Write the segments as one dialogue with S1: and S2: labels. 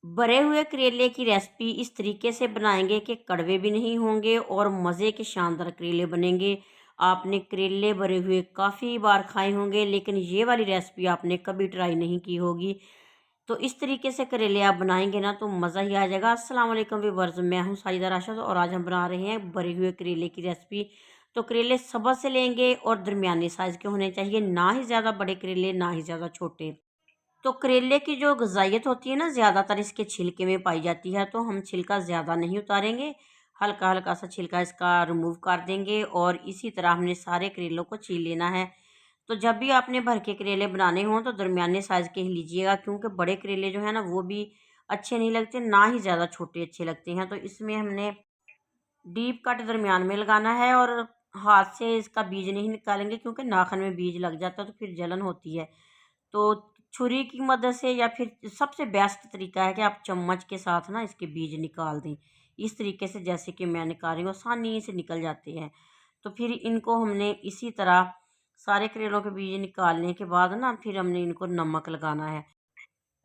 S1: भरे हुए करेले की रेसिपी इस तरीके से बनाएंगे कि कड़वे भी नहीं होंगे और मज़े के शानदार करेले बनेंगे। आपने करेले भरे हुए काफ़ी बार खाए होंगे, लेकिन ये वाली रेसिपी आपने कभी ट्राई नहीं की होगी। तो इस तरीके से करेले आप बनाएंगे ना तो मज़ा ही आ जाएगा। अस्सलाम वालेकुम व्यूअर्स, मैं हूँ साजिदा राशिद और आज हम बना रहे हैं भरे हुए करेले की रेसिपी। तो करेले सब्र से लेंगे और दरमियाने साइज़ के होने चाहिए, ना ही ज़्यादा बड़े करेले ना ही ज़्यादा छोटे। तो करेले की जो ग़िज़ाइयत होती है ना, ज़्यादातर इसके छिलके में पाई जाती है, तो हम छिलका ज़्यादा नहीं उतारेंगे, हल्का-हल्का सा छिलका इसका रिमूव कर देंगे और इसी तरह हमने सारे करेलों को छील लेना है। तो जब भी आपने भर के करेले बनाने हों तो दरमियाने साइज़ के ही लीजिएगा, क्योंकि बड़े करेले जो है ना वो भी अच्छे नहीं लगते, ना ही ज़्यादा छोटे अच्छे लगते हैं। तो इसमें हमने डीप कट दरमियान में लगाना है और हाथ से इसका बीज नहीं निकालेंगे, क्योंकि नाखन में बीज लग जाता है तो फिर जलन होती है। तो छुरी की मदद से या फिर सबसे बेस्ट तरीका है कि आप चम्मच के साथ ना इसके बीज निकाल दें। इस तरीके से जैसे कि मैं निकाल रही हूँ, आसानी से निकल जाते हैं। तो फिर इनको हमने इसी तरह सारे करेलों के बीज निकालने के बाद ना फिर हमने इनको नमक लगाना है।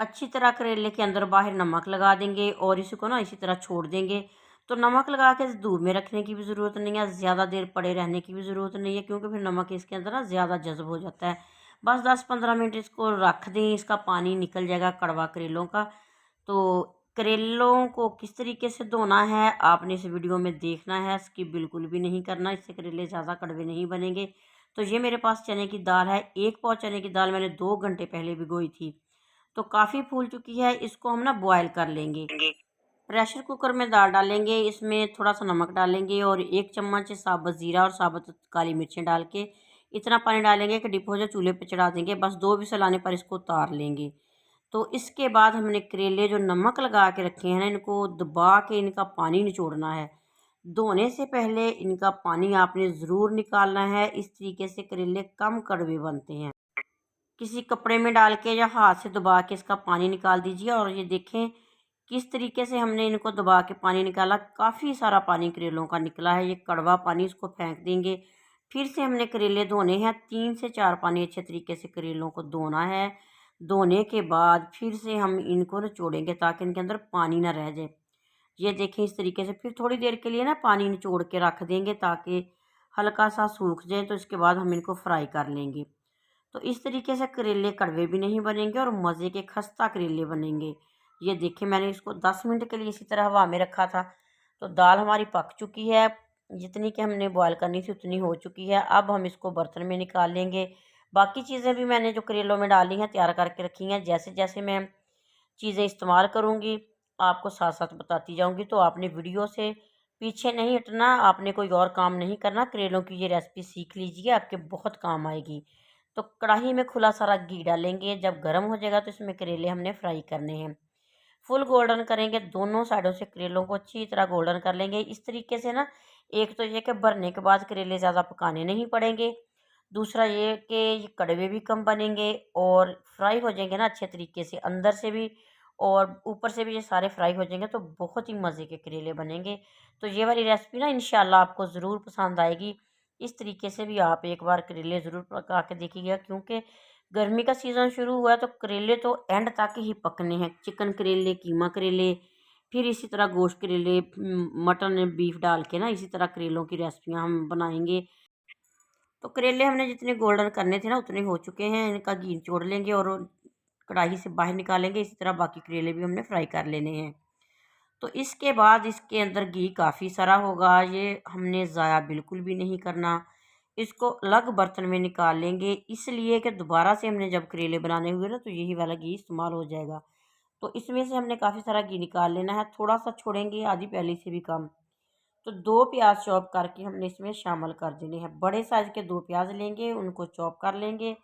S1: अच्छी तरह करेले के अंदर बाहर नमक लगा देंगे और इसको ना इसी तरह छोड़ देंगे। तो नमक लगा के धूप में रखने की भी ज़रूरत नहीं है, ज़्यादा देर पड़े रहने की भी ज़रूरत नहीं है, क्योंकि फिर नमक इसके अंदर ना ज़्यादा जज़्ब हो जाता है। बस 10-15 मिनट इसको रख दें, इसका पानी निकल जाएगा कड़वा करेलों का। तो करेलों को किस तरीके से धोना है आपने इस वीडियो में देखना है, स्किप बिल्कुल भी नहीं करना, इससे करेले ज़्यादा कड़वे नहीं बनेंगे। तो ये मेरे पास चने की दाल है, 1 पाव चने की दाल मैंने 2 घंटे पहले भिगोई थी। तो काफ़ी फूल चुकी है, इसको हम ना बॉयल कर लेंगे। प्रेशर कुकर में दाल डालेंगे, इसमें थोड़ा-सा नमक डालेंगे और 1 चम्मच साबुत ज़ीरा और साबुत काली मिर्चें डाल के इतना पानी डालेंगे कि डिप हो जाए, चूल्हे पे चढ़ा देंगे। बस 2 विसल आने पर इसको उतार लेंगे। तो इसके बाद हमने करेले जो नमक लगा के रखे हैं ना, इनको दबा के इनका पानी निचोड़ना है। धोने से पहले इनका पानी आपने ज़रूर निकालना है, इस तरीके से करेले कम कड़वे बनते हैं। किसी कपड़े में डाल के या हाथ से दबा के इसका पानी निकाल दीजिए और ये देखें किस तरीके से हमने इनको दबा के पानी निकाला। काफ़ी सारा पानी करेलों का निकला है, ये कड़वा पानी इसको फेंक देंगे। फिर से हमने करेले धोने हैं, 3 से 4 पानी अच्छे तरीके से करेलों को धोना है। धोने के बाद फिर से हम इनको निचोड़ेंगे ताकि इनके अंदर पानी ना रह जाए। ये देखें इस तरीके से फिर थोड़ी देर के लिए ना पानी निचोड़ के रख देंगे ताकि हल्का सा सूख जाए, तो इसके बाद हम इनको फ्राई कर लेंगे। तो इस तरीके से करेले कड़वे भी नहीं बनेंगे और मज़े के खस्ता करेले बनेंगे। ये देखिए मैंने इसको 10 मिनट के लिए इसी तरह हवा में रखा था। तो दाल हमारी पक चुकी है, जितनी कि हमने बॉयल करनी थी उतनी हो चुकी है। अब हम इसको बर्तन में निकाल लेंगे। बाकी चीज़ें भी मैंने जो करेलों में डाली हैं तैयार करके रखी हैं। जैसे-जैसे मैं चीज़ें इस्तेमाल करूँगी आपको साथ-साथ बताती जाऊँगी। तो आपने वीडियो से पीछे नहीं हटना, आपने कोई और काम नहीं करना। करेलों की ये रेसिपी सीख लीजिए, आपके बहुत काम आएगी। तो कढ़ाई में खुला सारा घी डालेंगे, जब गर्म हो जाएगा तो इसमें करेले हमने फ्राई करने हैं। फुल गोल्डन करेंगे, दोनों साइडों से करेलों को अच्छी तरह गोल्डन कर लेंगे। इस तरीके से ना एक तो ये कि भरने के बाद करेले ज़्यादा पकाने नहीं पड़ेंगे। दूसरा ये कि ये कड़वे भी कम बनेंगे और फ्राई हो जाएंगे ना अच्छे तरीके से, अंदर से भी और ऊपर से भी ये सारे फ्राई हो जाएंगे, तो बहुत ही मज़े के करेले बनेंगे। तो ये वाली रेसिपी ना इंशाल्लाह आपको ज़रूर पसंद आएगी। इस तरीके से भी आप एक बार करेले ज़रूर पका के देखिएगा, क्योंकि गर्मी का सीज़न शुरू हुआ है तो करेले तो एंड तक ही पकने हैं। चिकन करेले, कीमा करेले, फिर इसी तरह गोश्त करेले, मटन, बीफ डाल के ना इसी तरह करेलों की रेसिपियाँ हम बनाएंगे। तो करेले हमने जितने गोल्डन करने थे ना उतने हो चुके हैं। इनका घी निचोड़ लेंगे और कढ़ाई से बाहर निकालेंगे। इसी तरह बाकी करेले भी हमने फ्राई कर लेने हैं। तो इसके बाद इसके अंदर घी काफ़ी सारा होगा, ये हमने ज़ाया बिल्कुल भी नहीं करना। इसको अलग बर्तन में निकाल लेंगे, इसलिए कि दोबारा से हमने जब करेले बनाने हुए ना तो यही वाला घी इस्तेमाल हो जाएगा। तो इसमें से हमने काफ़ी सारा घी निकाल लेना है, थोड़ा-सा छोड़ेंगे, आधी प्याली से भी कम। तो 2 प्याज चॉप करके हमने इसमें शामिल कर देने हैं। बड़े साइज़ के 2 प्याज लेंगे, उनको चॉप कर लेंगे।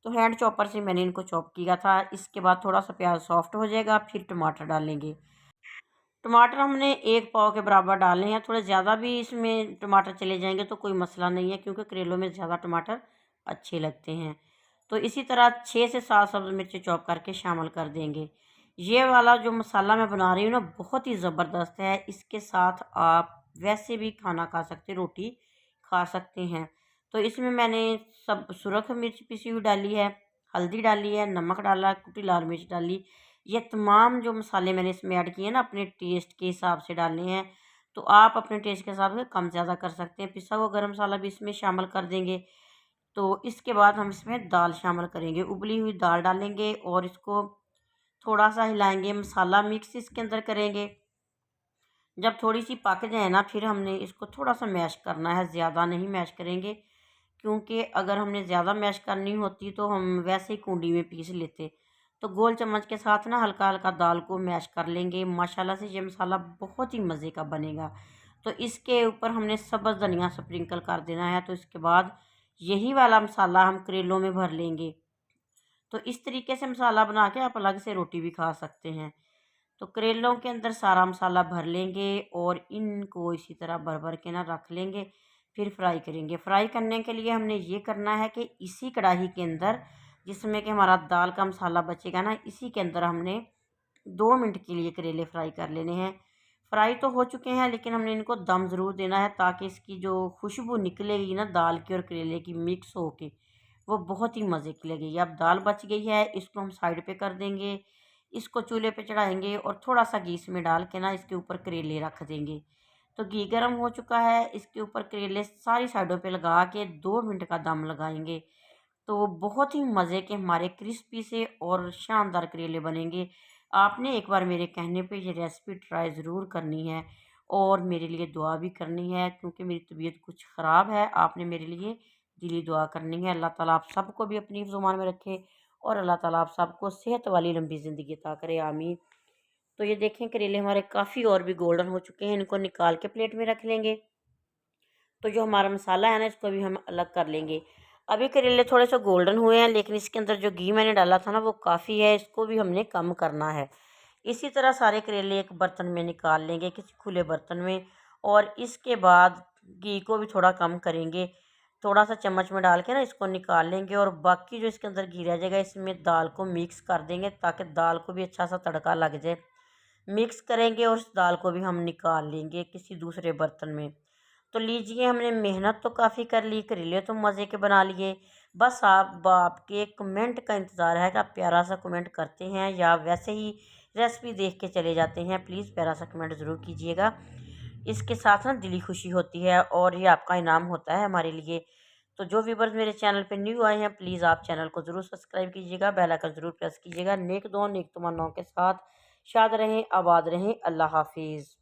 S1: तो हैंड चॉपर से मैंने इनको चॉप किया था। इसके बाद थोड़ा-सा प्याज सॉफ्ट हो जाएगा, फिर टमाटर डालेंगे। टमाटर हमने 1 पाव के बराबर डालने हैं, थोड़े ज़्यादा भी इसमें टमाटर चले जाएंगे तो कोई मसला नहीं है, क्योंकि करेलों में ज़्यादा टमाटर अच्छे लगते हैं। तो इसी तरह 6 से 7 सब्ज़ मिर्ची चॉप करके शामिल कर देंगे। ये वाला जो मसाला मैं बना रही हूँ ना बहुत ही ज़बरदस्त है, इसके साथ आप वैसे भी खाना खा सकते, रोटी खा सकते हैं। तो इसमें मैंने सब सुरख मिर्च पिसी हुई डाली है, हल्दी डाली है, नमक डाला, कुटी लाल मिर्च डाली, ये तमाम जो मसाले मैंने इसमें ऐड किए हैं ना, अपने टेस्ट के हिसाब से डालने हैं। तो आप अपने टेस्ट के हिसाब से कम ज़्यादा कर सकते हैं। पिसा हुआ गरम मसाला भी इसमें शामिल कर देंगे। तो इसके बाद हम इसमें दाल शामिल करेंगे, उबली हुई दाल डालेंगे और इसको थोड़ा-सा हिलाएँगे, मसाला मिक्स इसके अंदर करेंगे। जब थोड़ी-सी पक जाए ना, फिर हमने इसको थोड़ा-सा मैश करना है, ज़्यादा नहीं मैश करेंगे, क्योंकि अगर हमने ज़्यादा मैश करनी होती तो हम वैसे ही कूंडी में पीस लेते। तो गोल चम्मच के साथ ना हल्का-हल्का दाल को मैश कर लेंगे। माशाल्लाह से ये मसाला बहुत ही मज़े का बनेगा। तो इसके ऊपर हमने सब्ज़ धनिया स्प्रिंकल कर देना है। तो इसके बाद यही वाला मसाला हम करेलों में भर लेंगे। तो इस तरीके से मसाला बना के आप अलग से रोटी भी खा सकते हैं। तो करेलों के अंदर सारा मसाला भर लेंगे और इनको इसी तरह भर भर के ना रख लेंगे। फिर फ्राई करेंगे। फ्राई करने के लिए हमने ये करना है कि इसी कढ़ाई के अंदर, जिसमें कि हमारा दाल का मसाला बचेगा ना, इसी के अंदर हमने 2 मिनट के लिए करेले फ्राई कर लेने हैं। फ्राई तो हो चुके हैं, लेकिन हमने इनको दम ज़रूर देना है, ताकि इसकी जो खुशबू निकलेगी ना दाल की और करेले की मिक्स होके, वो बहुत ही मज़े की लगेगी। अब दाल बच गई है, इसको हम साइड पे कर देंगे। इसको चूल्हे पे चढ़ाएँगे और थोड़ा-सा घी इसमें डाल के ना इसके ऊपर करेले रख देंगे। तो घी गरम हो चुका है, इसके ऊपर करेले सारी साइडों पे लगा के 2 मिनट का दम लगाएँगे। तो बहुत ही मज़े के हमारे क्रिस्पी से और शानदार करेले बनेंगे। आपने एक बार मेरे कहने पे ये रेसिपी ट्राई ज़रूर करनी है और मेरे लिए दुआ भी करनी है, क्योंकि मेरी तबीयत कुछ ख़राब है। आपने मेरे लिए दिली दुआ करनी है। अल्लाह ताला आप सबको भी अपनी हिफ्ज़-ओ-मान में रखे और अल्लाह ताला आप सबको सेहत वाली लंबी ज़िंदगी अता करे, आमीन। तो ये देखें, करेले हमारे काफ़ी और भी गोल्डन हो चुके हैं। इनको निकाल के प्लेट में रख लेंगे। तो जो हमारा मसाला है ना, इसको भी हम अलग कर लेंगे। अभी करेले थोड़े से गोल्डन हुए हैं, लेकिन इसके अंदर जो घी मैंने डाला था ना, वो काफ़ी है, इसको भी हमने कम करना है। इसी तरह सारे करेले एक बर्तन में निकाल लेंगे, किसी खुले बर्तन में, और इसके बाद घी को भी थोड़ा कम करेंगे। थोड़ा सा चम्मच में डाल के ना इसको निकाल लेंगे, और बाकी जो इसके अंदर घी रह जाएगा इसमें दाल को मिक्स कर देंगे, ताकि दाल को भी अच्छा सा तड़का लग जाए। मिक्स करेंगे और उस दाल को भी हम निकाल लेंगे किसी दूसरे बर्तन में। तो लीजिए, हमने मेहनत तो काफ़ी कर ली, करेले तो मज़े के बना लिए। बस आपके कमेंट का इंतज़ार है कि आप प्यारा सा कमेंट करते हैं या वैसे ही रेसिपी देख के चले जाते हैं। प्लीज़ प्यारा सा कमेंट ज़रूर कीजिएगा। इसके साथ ना दिली खुशी होती है और ये आपका इनाम होता है हमारे लिए। तो जो व्यूवर्स मेरे चैनल पे न्यू आए हैं, प्लीज़ आप चैनल को ज़रूर सब्सक्राइब कीजिएगा, बेल आइकन ज़रूर प्रेस कीजिएगा। नेक दुआ नेक तमन्नाओं के साथ शाद रहें, आबाद रहें। अल्लाह हाफ़िज़।